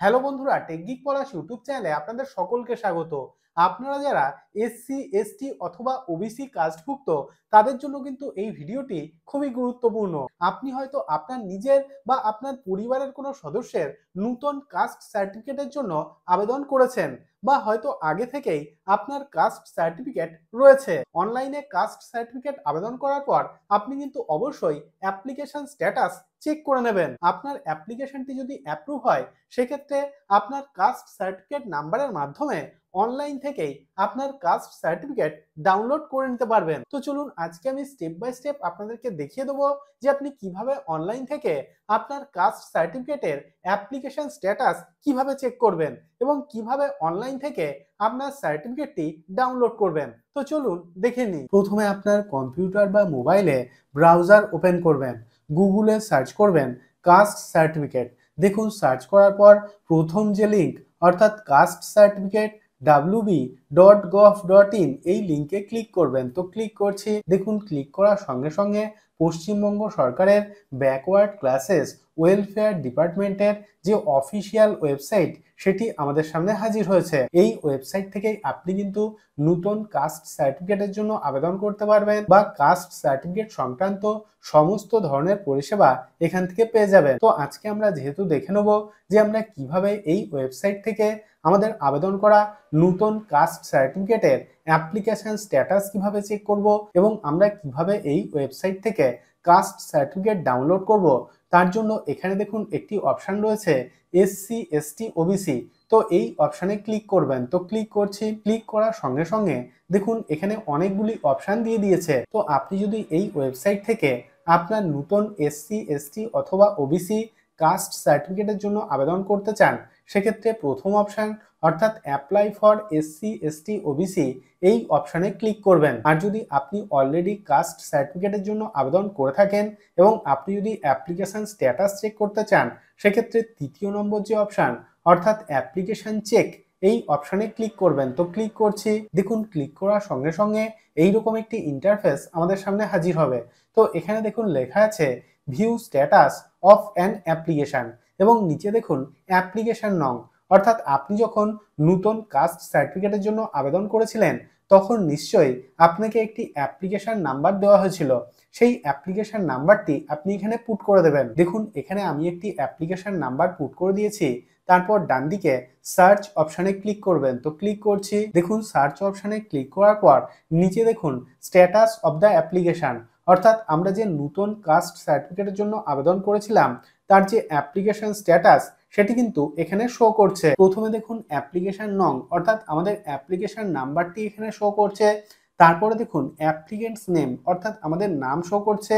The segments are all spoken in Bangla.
হ্যালো বন্ধুরা, টেকগিক পলাশ ইউটিউব চ্যানেলে আপনাদের সকলকে স্বাগত। আপনারা যারা এসসি, এসটি অথবা ওবিসি কাস্টভুক্ত তাদের জন্য কিন্তু এই ভিডিওটি খুবই গুরুত্বপূর্ণ। আপনি হয়তো আপনার নিজের বা আপনার পরিবারের কোনো সদস্যের নূতন কাস্ট সার্টিফিকেটের জন্য আবেদন করেছেন, বা হয়তো আগে থেকেই আপনার কাস্ট সার্টিফিকেট রয়েছে। অনলাইনে কাস্ট সার্টিফিকেট আবেদন করার পর আপনি কিন্তু অবশ্যই অ্যাপ্লিকেশন স্ট্যাটাস চেক করে নেবেন। আপনার অ্যাপ্লিকেশনটি যদি অ্যাপ্রুভ হয়, সেক্ষেত্রে আপনার কাস্ট সার্টিফিকেট নাম্বারের মাধ্যমে অনলাইন থেকেই আপনার কাস্ট সার্টিফিকেট ডাউনলোড করে নিতে পারবেন। তো চলুন আজকে আমি স্টেপ বাই স্টেপ আপনাদেরকে দেখিয়ে দেবো যে আপনি কিভাবে অনলাইন থেকে আপনার কাস্ট সার্টিফিকেটের অ্যাপ্লিকেশন স্ট্যাটাস কিভাবে চেক করবেন এবং কিভাবে অনলাইন থেকে আপনার সার্টিফিকেটটি ডাউনলোড করবেন। তো চলুন দেখে নিই। প্রথমে আপনার কম্পিউটার বা মোবাইলে ব্রাউজার ওপেন করবেন, গুগলে সার্চ করবেন কাস্ট সার্টিফিকেট। দেখুন সার্চ করার পর প্রথম যে লিঙ্ক অর্থাৎ কাস্ট সার্টিফিকেট wb.gov.in এই লিঙ্কে ক্লিক করবেন। তো ক্লিক করছি। দেখুন ক্লিক করার সঙ্গে সঙ্গে পশ্চিমবঙ্গ সরকারের ব্যাকওয়ার্ড ক্লাসেস ওয়েলফেয়ার ডিপার্টমেন্টের যে অফিসিয়াল ওয়েবসাইট সেটি আমাদের সামনে হাজির হয়েছে। এই ওয়েবসাইট থেকেই আপনি কিন্তু নতুন কাস্ট সার্টিফিকেটের জন্য আবেদন করতে পারবেন বা কাস্ট সার্টিফিকেট সংক্রান্ত সমস্ত ধরনের পরিষেবা এখান থেকে পেয়ে যাবেন। তো আজকে আমরা যেহেতু দেখে নেব যে আমরা কিভাবে এই ওয়েবসাইট থেকে আমাদের আবেদন করা নতুন কাস্ট সার্টিফিকেটের অ্যাপ্লিকেশন স্ট্যাটাস কিভাবে চেক করব এবং আমরা কিভাবে এই ওয়েবসাইট থেকে কাস্ট সার্টিফিকেট ডাউনলোড করব, তার জন্য এখানে দেখুন একটি অপশন রয়েছে এসসি, এসটি, ওবিসি। তো এই অপশানে ক্লিক করবেন। তো ক্লিক করছি। ক্লিক করার সঙ্গে সঙ্গে দেখুন এখানে অনেকগুলি অপশান দিয়ে দিয়েছে। তো আপনি যদি এই ওয়েবসাইট থেকে আপনার নতুন এসসি, এসটি অথবা ওবিসি কাস্ট সার্টিফিকেটের জন্য আবেদন করতে চান, সেক্ষেত্রে প্রথম অপশান অর্থাৎ apply for SC, ST, OBC এই অপশানে ক্লিক করবেন। আর যদি আপনি অলরেডি কাস্ট সার্টিফিকেটের জন্য আবেদন করে থাকেন এবং আপনি যদি অ্যাপ্লিকেশন স্ট্যাটাস চেক করতে চান, সেক্ষেত্রে তৃতীয় নম্বর যে অপশান অর্থাৎ অ্যাপ্লিকেশন চেক এই অপশানে ক্লিক করবেন। তো ক্লিক করছি। দেখুন ক্লিক করার সঙ্গে সঙ্গে এইরকম একটি ইন্টারফেস আমাদের সামনে হাজির হবে। তো এখানে দেখুন লেখা আছে view status of an application এবং নিচে দেখুন অ্যাপ্লিকেশন নং, অর্থাৎ আপনি যখন নতুন কাস্ট সার্টিফিকেটের জন্য আবেদন করেছিলেন তখন নিশ্চয়ই আপনাকে একটি অ্যাপ্লিকেশন নাম্বার দেওয়া হয়েছিল। সেই অ্যাপ্লিকেশন নাম্বারটি আপনি এখানে পুট করে দেবেন। দেখুন এখানে আমি একটি অ্যাপ্লিকেশন নাম্বার পুট করে দিয়েছি। তারপর ডান দিকে সার্চ অপশানে ক্লিক করবেন। তো ক্লিক করছি। দেখুন সার্চ অপশানে ক্লিক করার পর নিচে দেখুন স্ট্যাটাস অফ দ্য অ্যাপ্লিকেশন, অর্থাৎ আমরা যে নতুন কাস্ট সার্টিফিকেটের জন্য আবেদন করেছিলাম তার যে অ্যাপ্লিকেশন স্ট্যাটাস সেটি কিন্তু এখানে শো করছে। প্রথমে দেখুন অ্যাপ্লিকেশন নং অর্থাৎ আমাদের অ্যাপ্লিকেশন নাম্বারটি এখানে শো করছে। তারপরে দেখুন অ্যাপ্লিকেন্টস নেম অর্থাৎ আমাদের নাম শো করছে,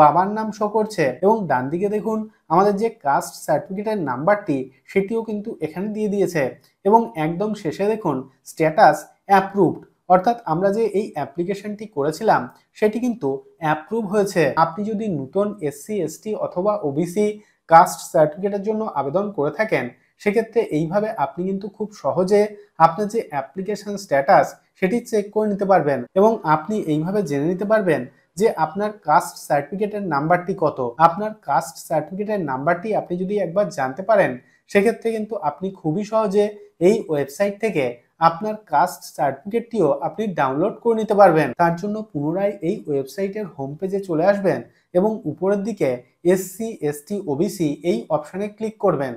বাবার নাম শো করছে এবং ডান দিকে দেখুন আমাদের যে কাস্ট সার্টিফিকেটের নাম্বারটি সেটিও কিন্তু এখানে দিয়ে দিয়েছে এবং একদম শেষে দেখুন স্ট্যাটাস অ্যাপ্রুভড, অর্থাৎ আমরা যে এই অ্যাপ্লিকেশনটি করেছিলাম সেটি কিন্তু অ্যাপ্রুভ হয়েছে। আপনি যদি নতুন এসসি, এসটি অথবা ওবিসি কাস্ট সার্টিফিকেটের জন্য আবেদন করে থাকেন, সেক্ষেত্রে এইভাবে আপনি কিন্তু খুব সহজে আপনার যে অ্যাপ্লিকেশন স্ট্যাটাস সেটি চেক করে নিতে পারবেন এবং আপনি এইভাবে জেনে নিতে পারবেন যে আপনার কাস্ট সার্টিফিকেটের নাম্বারটি কত। আপনার কাস্ট সার্টিফিকেটের নাম্বারটি আপনি যদি একবার জানতে পারেন, সেক্ষেত্রে কিন্তু আপনি খুবই সহজে এই ওয়েবসাইট থেকে আপনার কাস্ট সার্টিফিকেটটিও আপনি ডাউনলোড করে নিতে পারবেন। তার জন্য পুনরায় এই ওয়েবসাইটের হোম পেজে চলে আসবেন এবং উপরের দিকে এসসি, এসটি, ওবিসি এই অপশানে ক্লিক করবেন।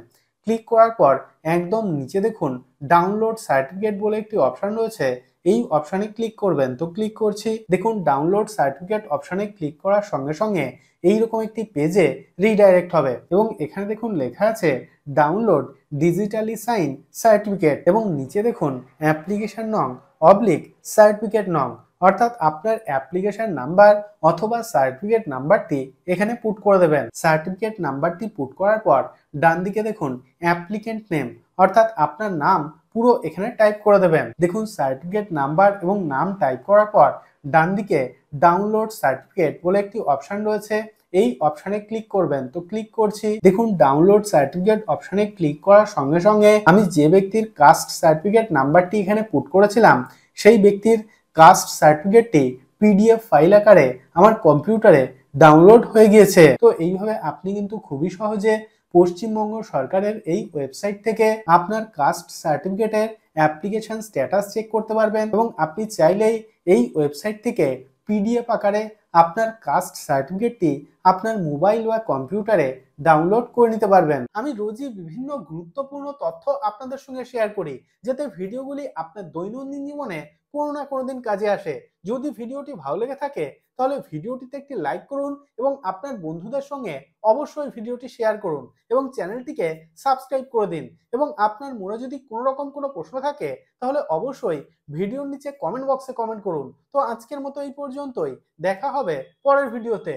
ক্লিক করার পর একদম নিচে দেখুন ডাউনলোড সার্টিফিকেট বলে একটি অপশান রয়েছে, এই অপশানে ক্লিক করবেন। তো ক্লিক করছি। দেখুন ডাউনলোড সার্টিফিকেট অপশানে ক্লিক করার সঙ্গে সঙ্গে এইরকম একটি পেজে রিডাইরেক্ট হবে এবং এখানে দেখুন লেখা আছে ডাউনলোড ডিজিটালি সাইন সার্টিফিকেট এবং নিচে দেখুন অ্যাপ্লিকেশন নং অবলিক সার্টিফিকেট নং, অর্থাৎ আপনার অ্যাপ্লিকেশন নাম্বার অথবা সার্টিফিকেট নাম্বারটি এখানে পুট করে দেবেন। সার্টিফিকেট নাম্বারটি পুট করার পর ডান দিকে দেখুন অ্যাপ্লিকেন্ট নেম, অর্থাৎ আপনার নাম পুরো এখানে টাইপ করে দেবেন। দেখুন সার্টিফিকেট নাম্বার এবং নাম টাইপ করার পর ডান দিকে ডাউনলোড সার্টিফিকেট বলে একটি অপশান রয়েছে, এই অপশানে ক্লিক করবেন। তো ক্লিক করছি। দেখুন ডাউনলোড সার্টিফিকেট অপশানে ক্লিক করার সঙ্গে সঙ্গে আমি যে ব্যক্তির কাস্ট সার্টিফিকেট নাম্বারটি এখানে পুট করেছিলাম সেই ব্যক্তির কাস্ট সার্টিফিকেটটি পিডিএফ ফাইল আকারে আমার কম্পিউটারে ডাউনলোড হয়ে গিয়েছে। তো এইভাবে আপনি কিন্তু খুবই সহজে পশ্চিমবঙ্গ সরকারের এই ওয়েবসাইট থেকে আপনার কাস্ট সার্টিফিকেটের অ্যাপ্লিকেশন স্ট্যাটাস চেক করতে পারবেন এবং আপনি চাইলেই এই ওয়েবসাইট থেকে পিডিএফ আকারে আপনার কাস্ট সার্টিফিকেটটি আপনার মোবাইল বা কম্পিউটারে ডাউনলোড করে নিতে পারবেন। আমি রোজই বিভিন্ন গুরুত্বপূর্ণ তথ্য আপনাদের সঙ্গে শেয়ার করি, যাতে ভিডিওগুলি আপনার দৈনন্দিন জীবনে কোনো না কোনো দিন কাজে আসে। যদি ভিডিওটি ভালো লেগে থাকে তাহলে ভিডিওটিতে একটি লাইক করুন এবং আপনার বন্ধুদের সঙ্গে অবশ্যই ভিডিওটি শেয়ার করুন এবং চ্যানেলটিকে সাবস্ক্রাইব করে দিন। এবং আপনার মনে যদি কোনো রকম কোনো প্রশ্ন থাকে তাহলে অবশ্যই ভিডিওর নিচে কমেন্ট বক্সে কমেন্ট করুন। তো আজকের মতো এই পর্যন্তই, দেখা হবে পরের ভিডিওতে।